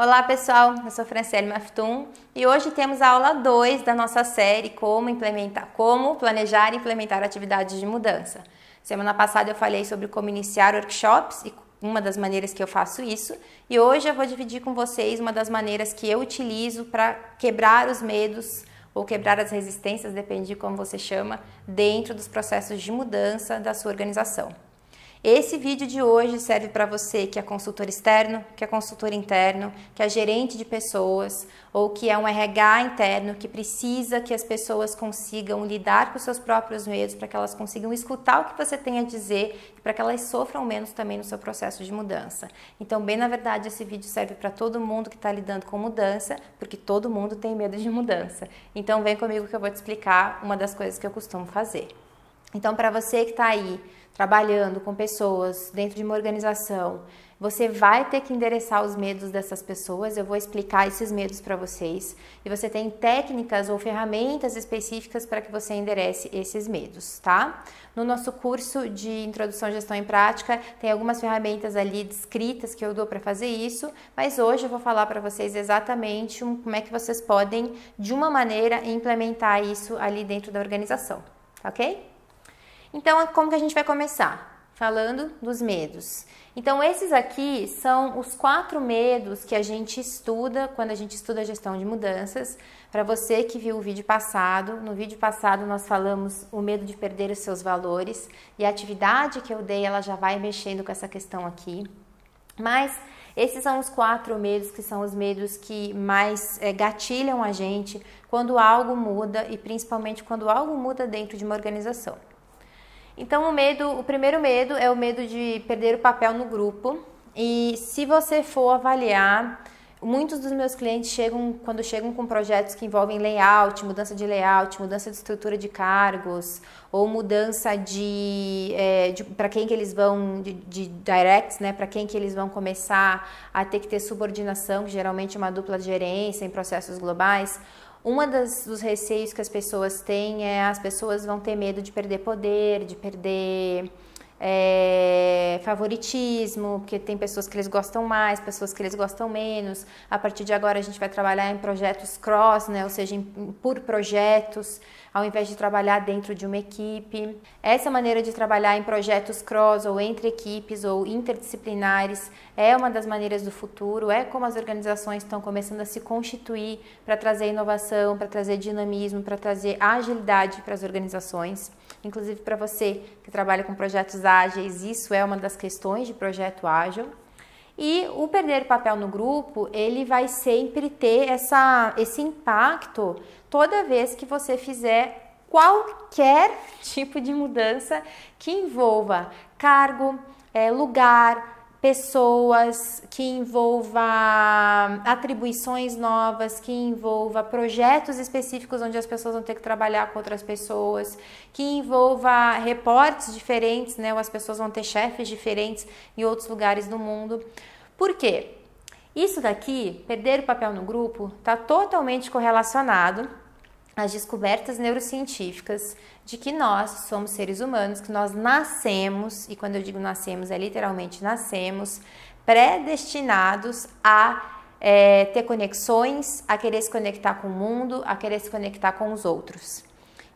Olá pessoal, eu sou Franciele Maftum e hoje temos a aula 2 da nossa série como planejar e implementar atividades de mudança. Semana passada eu falei sobre como iniciar workshops e uma das maneiras que eu faço isso, e hoje eu vou dividir com vocês uma das maneiras que eu utilizo para quebrar os medos ou quebrar as resistências, depende de como você chama, dentro dos processos de mudança da sua organização. Esse vídeo de hoje serve para você que é consultor externo, que é consultor interno, que é gerente de pessoas ou que é um RH interno que precisa que as pessoas consigam lidar com os seus próprios medos para que elas consigam escutar o que você tem a dizer e para que elas sofram menos também no seu processo de mudança. Então, bem na verdade, esse vídeo serve para todo mundo que está lidando com mudança, porque todo mundo tem medo de mudança. Então, vem comigo que eu vou te explicar uma das coisas que eu costumo fazer. Então, para você que está aí trabalhando com pessoas dentro de uma organização, você vai ter que endereçar os medos dessas pessoas, eu vou explicar esses medos para vocês, e você tem técnicas ou ferramentas específicas para que você enderece esses medos, tá? No nosso curso de Introdução à Gestão em Prática, tem algumas ferramentas ali descritas que eu dou para fazer isso, mas hoje eu vou falar para vocês exatamente como é que vocês podem, de uma maneira, implementar isso ali dentro da organização, ok? Então, como que a gente vai começar? Falando dos medos. Então, esses aqui são os 4 medos que a gente estuda quando a gente estuda a gestão de mudanças. Para você que viu o vídeo passado, no vídeo passado nós falamos o medo de perder os seus valores e a atividade que eu dei, ela já vai mexendo com essa questão aqui. Mas esses são os 4 medos que são os medos que mais gatilham a gente quando algo muda e principalmente quando algo muda dentro de uma organização. Então, o primeiro medo é o medo de perder o papel no grupo. E se você for avaliar, muitos dos meus clientes quando chegam com projetos que envolvem layout, mudança de estrutura de cargos, ou mudança para quem que eles vão, de directs, né, para quem que eles vão começar a ter que ter subordinação, que geralmente é uma dupla gerência em processos globais. Dos receios que as pessoas têm as pessoas vão ter medo de perder poder, de perder favoritismo, porque tem pessoas que eles gostam mais, pessoas que eles gostam menos. A partir de agora a gente vai trabalhar em projetos cross, né? Ou seja, por projetos, ao invés de trabalhar dentro de uma equipe. Essa maneira de trabalhar em projetos cross ou entre equipes ou interdisciplinares é uma das maneiras do futuro, é como as organizações estão começando a se constituir para trazer inovação, para trazer dinamismo, para trazer agilidade para as organizações. Inclusive para você que trabalha com projetos ágeis, isso é uma das questões de projeto ágil. E o perder papel no grupo, ele vai sempre ter esse impacto toda vez que você fizer qualquer tipo de mudança que envolva cargo, lugar, pessoas, que envolva atribuições novas, que envolva projetos específicos onde as pessoas vão ter que trabalhar com outras pessoas, que envolva reportes diferentes, né? Ou as pessoas vão ter chefes diferentes em outros lugares do mundo. Por quê? Isso daqui, perder o papel no grupo, está totalmente correlacionado às descobertas neurocientíficas de que nós somos seres humanos, que nós nascemos, e quando eu digo nascemos, é literalmente nascemos, predestinados a ter conexões, a querer se conectar com o mundo, a querer se conectar com os outros.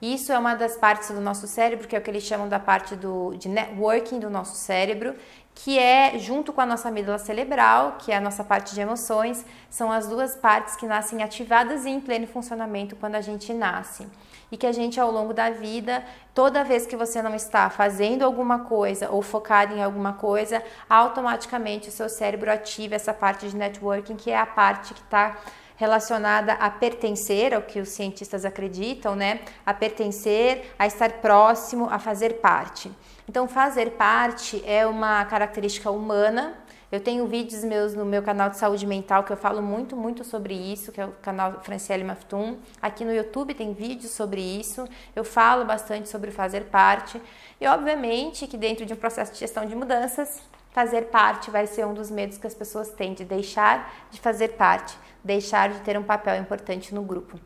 Isso é uma das partes do nosso cérebro, que é o que eles chamam da parte de networking do nosso cérebro, que é, junto com a nossa amígdala cerebral, que é a nossa parte de emoções, são as duas partes que nascem ativadas e em pleno funcionamento quando a gente nasce. E que a gente, ao longo da vida, toda vez que você não está fazendo alguma coisa ou focado em alguma coisa, automaticamente o seu cérebro ativa essa parte de networking, que é a parte que está relacionada a pertencer, ao que os cientistas acreditam, né? A pertencer, a estar próximo, a fazer parte. Então, fazer parte é uma característica humana. Eu tenho vídeos meus no meu canal de saúde mental que eu falo muito sobre isso, que é o canal Franciele Maftum. Aqui no YouTube tem vídeos sobre isso. Eu falo bastante sobre fazer parte. E, obviamente, que dentro de um processo de gestão de mudanças, fazer parte vai ser um dos medos que as pessoas têm, de deixar de fazer parte, deixar de ter um papel importante no grupo.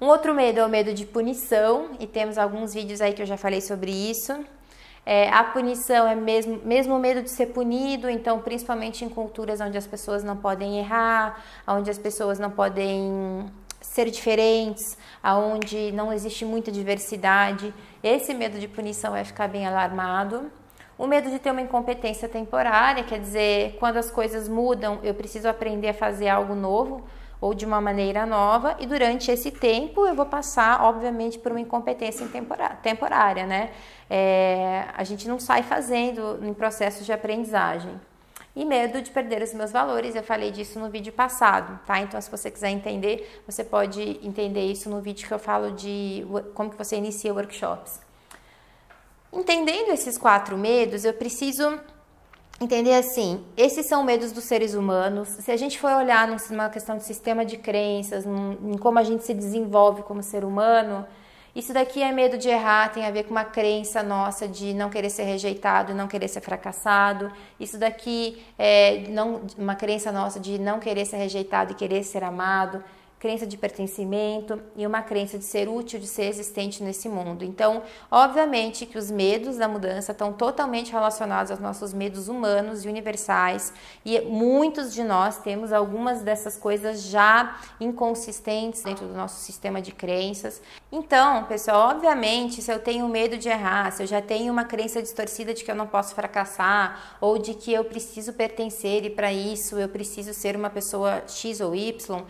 Um outro medo é o medo de punição, e temos alguns vídeos aí que eu já falei sobre isso. A punição é mesmo o medo de ser punido, então principalmente em culturas onde as pessoas não podem errar, onde as pessoas não podem ser diferentes, onde não existe muita diversidade, esse medo de punição vai ficar bem alarmado. O medo de ter uma incompetência temporária, quer dizer, quando as coisas mudam, eu preciso aprender a fazer algo novo ou de uma maneira nova, e durante esse tempo eu vou passar, obviamente, por uma incompetência temporária, né? A gente não sai fazendo em processos de aprendizagem. E medo de perder os meus valores, eu falei disso no vídeo passado, tá? Então, se você quiser entender, você pode entender isso no vídeo que eu falo de como que você inicia workshops. Entendendo esses 4 medos, eu preciso entender assim, esses são medos dos seres humanos. Se a gente for olhar numa questão de sistema de crenças, em como a gente se desenvolve como ser humano, isso daqui é medo de errar, tem a ver com uma crença nossa de não querer ser rejeitado, não querer ser fracassado. Isso daqui é uma crença nossa de não querer ser rejeitado e querer ser amado. Crença de pertencimento e uma crença de ser útil, de ser existente nesse mundo. Então, obviamente que os medos da mudança estão totalmente relacionados aos nossos medos humanos e universais, e muitos de nós temos algumas dessas coisas já inconsistentes dentro do nosso sistema de crenças. Então, pessoal, obviamente, se eu tenho medo de errar, se eu já tenho uma crença distorcida de que eu não posso fracassar, ou de que eu preciso pertencer e para isso eu preciso ser uma pessoa X ou Y,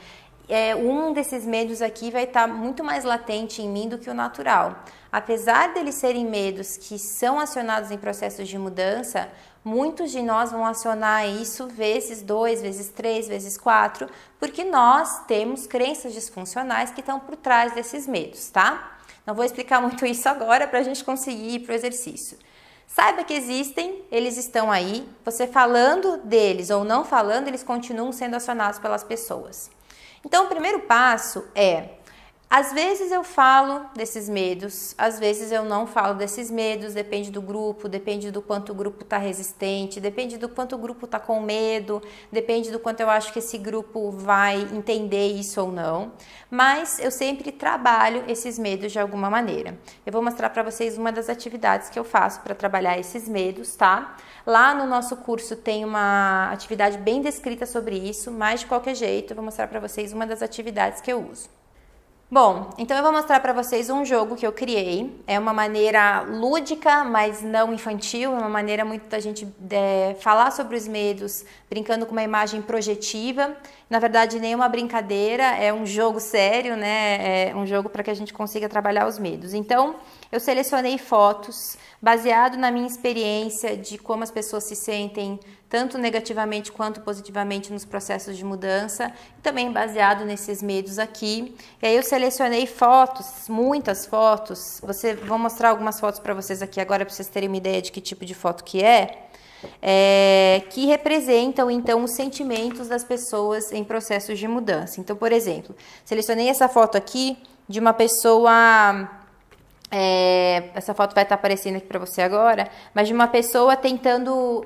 um desses medos aqui vai estar muito mais latente em mim do que o natural. Apesar deles serem medos que são acionados em processos de mudança, muitos de nós vão acionar isso vezes 2, vezes 3, vezes 4, porque nós temos crenças disfuncionais que estão por trás desses medos, tá? Não vou explicar muito isso agora para a gente conseguir ir para o exercício. Saiba que existem, eles estão aí, você falando deles ou não falando, eles continuam sendo acionados pelas pessoas. Então, o primeiro passo às vezes eu falo desses medos, às vezes eu não falo desses medos, depende do grupo, depende do quanto o grupo está resistente, depende do quanto o grupo está com medo, depende do quanto eu acho que esse grupo vai entender isso ou não, mas eu sempre trabalho esses medos de alguma maneira. Eu vou mostrar para vocês uma das atividades que eu faço para trabalhar esses medos, tá? Lá no nosso curso tem uma atividade bem descrita sobre isso, mas de qualquer jeito eu vou mostrar para vocês uma das atividades que eu uso. Bom, então eu vou mostrar para vocês um jogo que eu criei. É uma maneira lúdica, mas não infantil. É uma maneira muito da gente falar sobre os medos, brincando com uma imagem projetiva. Na verdade, nem uma brincadeira, é um jogo sério, né? É um jogo para que a gente consiga trabalhar os medos. Então, eu selecionei fotos baseado na minha experiência de como as pessoas se sentem, tanto negativamente quanto positivamente nos processos de mudança, e também baseado nesses medos aqui. E aí eu selecionei fotos, muitas fotos. Vou mostrar algumas fotos para vocês aqui agora, para vocês terem uma ideia de que tipo de foto que que representam, então, os sentimentos das pessoas em processos de mudança. Então, por exemplo, selecionei essa foto aqui de uma pessoa... essa foto vai estar aparecendo aqui para você agora, mas de uma pessoa tentando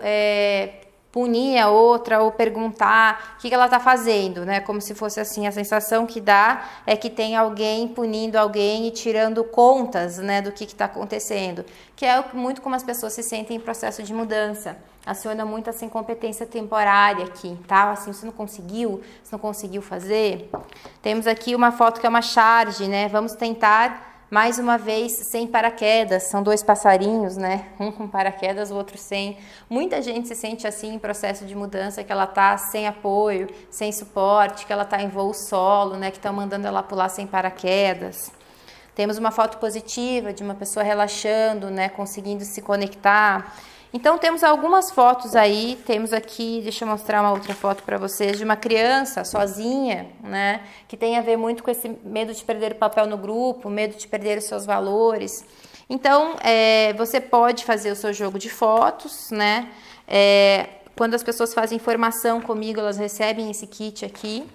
punir a outra ou perguntar o que ela está fazendo, né? Como se fosse assim, a sensação que dá é que tem alguém punindo alguém e tirando contas, né, do que está acontecendo, que é muito como as pessoas se sentem em processo de mudança. Aciona muito essa incompetência temporária aqui, tá? Assim, você não conseguiu fazer. Temos aqui uma foto que é uma charge, né? Vamos tentar mais uma vez sem paraquedas, são 2 passarinhos, né? Um com paraquedas, o outro sem. Muita gente se sente assim em processo de mudança, que ela tá sem apoio, sem suporte, que ela tá em voo solo, né? Que estão mandando ela pular sem paraquedas. Temos uma foto positiva de uma pessoa relaxando, né? Conseguindo se conectar. Então, temos algumas fotos aí, temos aqui, deixa eu mostrar uma outra foto para vocês, de uma criança sozinha, né, que tem a ver muito com esse medo de perder o papel no grupo, medo de perder os seus valores. Então, você pode fazer o seu jogo de fotos, né, quando as pessoas fazem formação comigo, elas recebem esse kit aqui,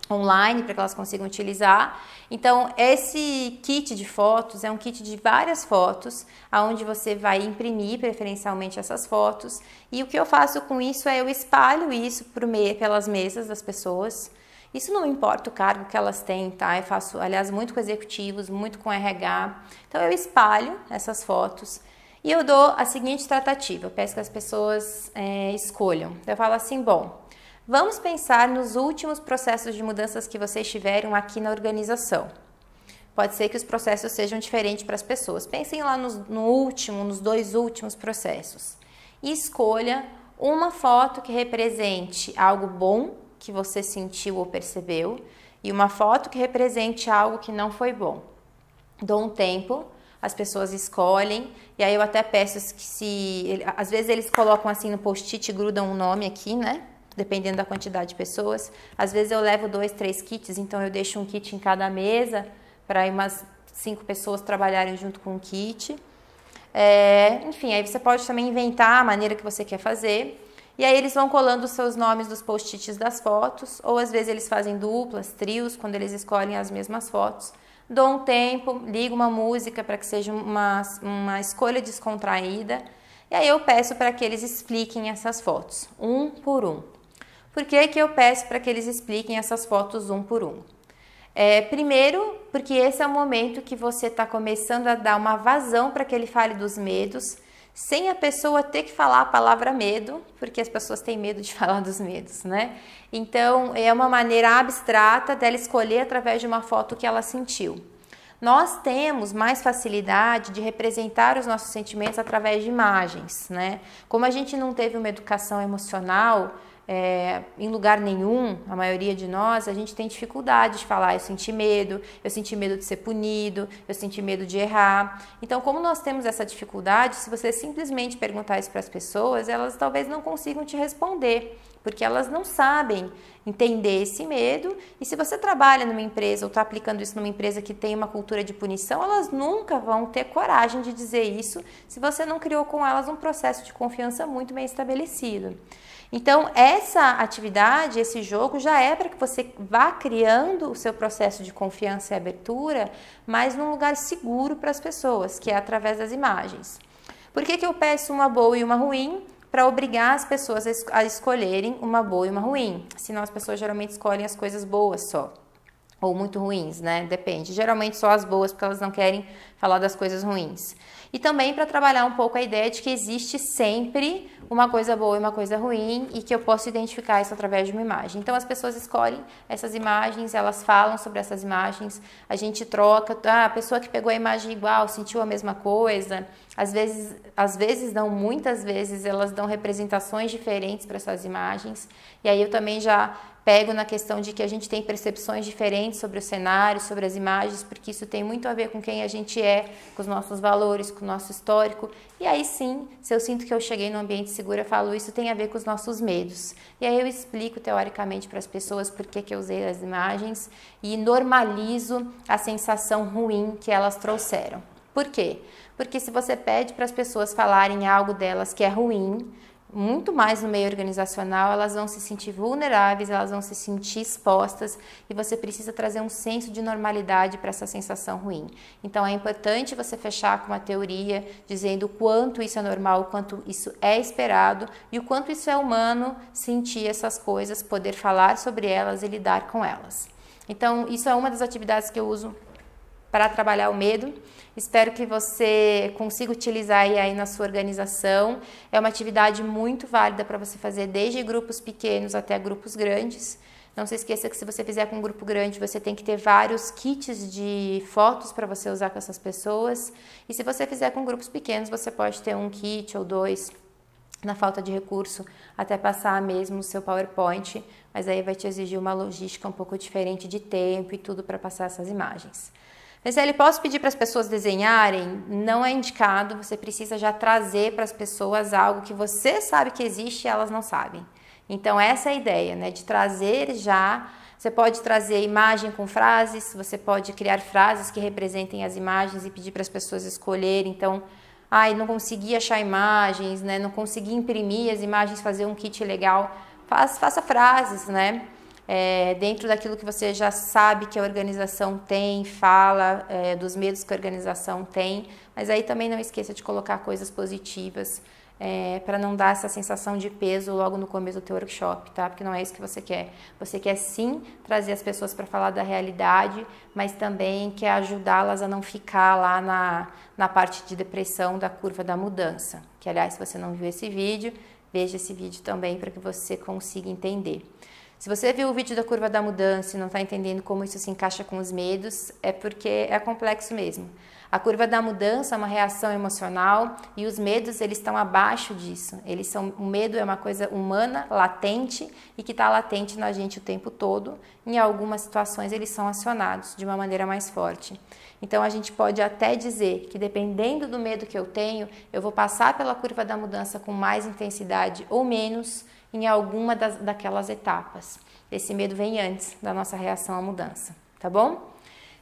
online, para que elas consigam utilizar. Então, esse kit de fotos é um kit de várias fotos, onde você vai imprimir preferencialmente essas fotos, e o que eu faço com isso eu espalho isso pelas mesas das pessoas. Isso não importa o cargo que elas têm, tá? Eu faço, aliás, muito com executivos, muito com RH. Então, eu espalho essas fotos. E eu dou a seguinte tratativa, eu peço que as pessoas escolham. Eu falo assim, bom, vamos pensar nos últimos processos de mudanças que vocês tiveram aqui na organização. Pode ser que os processos sejam diferentes para as pessoas. Pensem lá nos 2 últimos processos. E escolha uma foto que represente algo bom que você sentiu ou percebeu e uma foto que represente algo que não foi bom. Dou um tempo, as pessoas escolhem, e aí eu até peço que às vezes eles colocam assim no post-it e grudam um nome aqui, né? Dependendo da quantidade de pessoas. Às vezes eu levo 2, 3 kits, então eu deixo um kit em cada mesa, para umas 5 pessoas trabalharem junto com o kit. Enfim, aí você pode também inventar a maneira que você quer fazer. E aí eles vão colando os seus nomes dos post-its das fotos, ou às vezes eles fazem duplas, trios, quando eles escolhem as mesmas fotos. Dou um tempo, ligo uma música para que seja uma escolha descontraída. E aí eu peço para que eles expliquem essas fotos, um por um. Por que que eu peço para que eles expliquem essas fotos um por um? Primeiro, porque esse é o momento que você está começando a dar uma vazão para que ele fale dos medos, sem a pessoa ter que falar a palavra medo, porque as pessoas têm medo de falar dos medos, né? Então, é uma maneira abstrata dela escolher através de uma foto que ela sentiu. Nós temos mais facilidade de representar os nossos sentimentos através de imagens, né? Como a gente não teve uma educação emocional em lugar nenhum, a maioria de nós, a gente tem dificuldade de falar, eu senti medo de ser punido, eu senti medo de errar. Então, como nós temos essa dificuldade, se você simplesmente perguntar isso para as pessoas, elas talvez não consigam te responder, porque elas não sabem entender esse medo. E se você trabalha numa empresa ou está aplicando isso numa empresa que tem uma cultura de punição, elas nunca vão ter coragem de dizer isso se você não criou com elas um processo de confiança muito bem estabelecido. Então, essa atividade, esse jogo, já é para que você vá criando o seu processo de confiança e abertura, mas num lugar seguro para as pessoas, que é através das imagens. Por que que eu peço uma boa e uma ruim? Para obrigar as pessoas a escolherem uma boa e uma ruim. Senão as pessoas geralmente escolhem as coisas boas só. Ou muito ruins, né? Depende. Geralmente só as boas, porque elas não querem falar das coisas ruins. E também para trabalhar um pouco a ideia de que existe sempre uma coisa boa e uma coisa ruim e que eu posso identificar isso através de uma imagem. Então as pessoas escolhem essas imagens, elas falam sobre essas imagens, a gente troca, a pessoa que pegou a imagem igual sentiu a mesma coisa. Às vezes não, muitas vezes elas dão representações diferentes para essas imagens. E aí eu também já pego na questão de que a gente tem percepções diferentes sobre o cenário, sobre as imagens, porque isso tem muito a ver com quem a gente é, com os nossos valores, com o nosso histórico. E aí sim, se eu sinto que eu cheguei num ambiente seguro, eu falo, isso tem a ver com os nossos medos. E aí eu explico teoricamente para as pessoas por que eu usei as imagens e normalizo a sensação ruim que elas trouxeram. Por quê? Porque se você pede para as pessoas falarem algo delas que é ruim, muito mais no meio organizacional, elas vão se sentir vulneráveis, elas vão se sentir expostas e você precisa trazer um senso de normalidade para essa sensação ruim. Então é importante você fechar com uma teoria dizendo o quanto isso é normal, o quanto isso é esperado e o quanto isso é humano sentir essas coisas, poder falar sobre elas e lidar com elas. Então isso é uma das atividades que eu uso para trabalhar o medo. Espero que você consiga utilizar aí na sua organização. É uma atividade muito válida para você fazer desde grupos pequenos até grupos grandes. Não se esqueça que se você fizer com um grupo grande, você tem que ter vários kits de fotos para você usar com essas pessoas. E se você fizer com grupos pequenos, você pode ter um kit ou 2, na falta de recurso, até passar mesmo o seu PowerPoint, mas aí vai te exigir uma logística um pouco diferente de tempo e tudo para passar essas imagens. Marcele, posso pedir para as pessoas desenharem? Não é indicado, você precisa já trazer para as pessoas algo que você sabe que existe e elas não sabem. Então essa é a ideia, né? De trazer já, você pode trazer imagem com frases, você pode criar frases que representem as imagens e pedir para as pessoas escolherem. Então, não consegui achar imagens, né? Não consegui imprimir as imagens, fazer um kit legal. Faça frases, né? Dentro daquilo que você já sabe que a organização tem, fala dos medos que a organização tem, mas aí também não esqueça de colocar coisas positivas para não dar essa sensação de peso logo no começo do teu workshop, tá? Porque não é isso que você quer. Você quer sim trazer as pessoas para falar da realidade, mas também quer ajudá-las a não ficar lá na parte de depressão da curva da mudança. Que, aliás, se você não viu esse vídeo, veja esse vídeo também para que você consiga entender. Se você viu o vídeo da curva da mudança e não está entendendo como isso se encaixa com os medos, é porque é complexo mesmo. A curva da mudança é uma reação emocional e os medos eles estão abaixo disso. O medo é uma coisa humana, latente e que está latente na gente o tempo todo. Em algumas situações eles são acionados de uma maneira mais forte. Então a gente pode até dizer que dependendo do medo que eu tenho, eu vou passar pela curva da mudança com mais intensidade ou menos em alguma daquelas etapas. Esse medo vem antes da nossa reação à mudança, tá bom?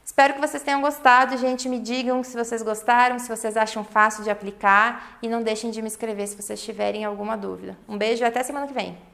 Espero que vocês tenham gostado, gente. Me digam se vocês gostaram, se vocês acham fácil de aplicar e não deixem de me escrever se vocês tiverem alguma dúvida. Um beijo e até semana que vem.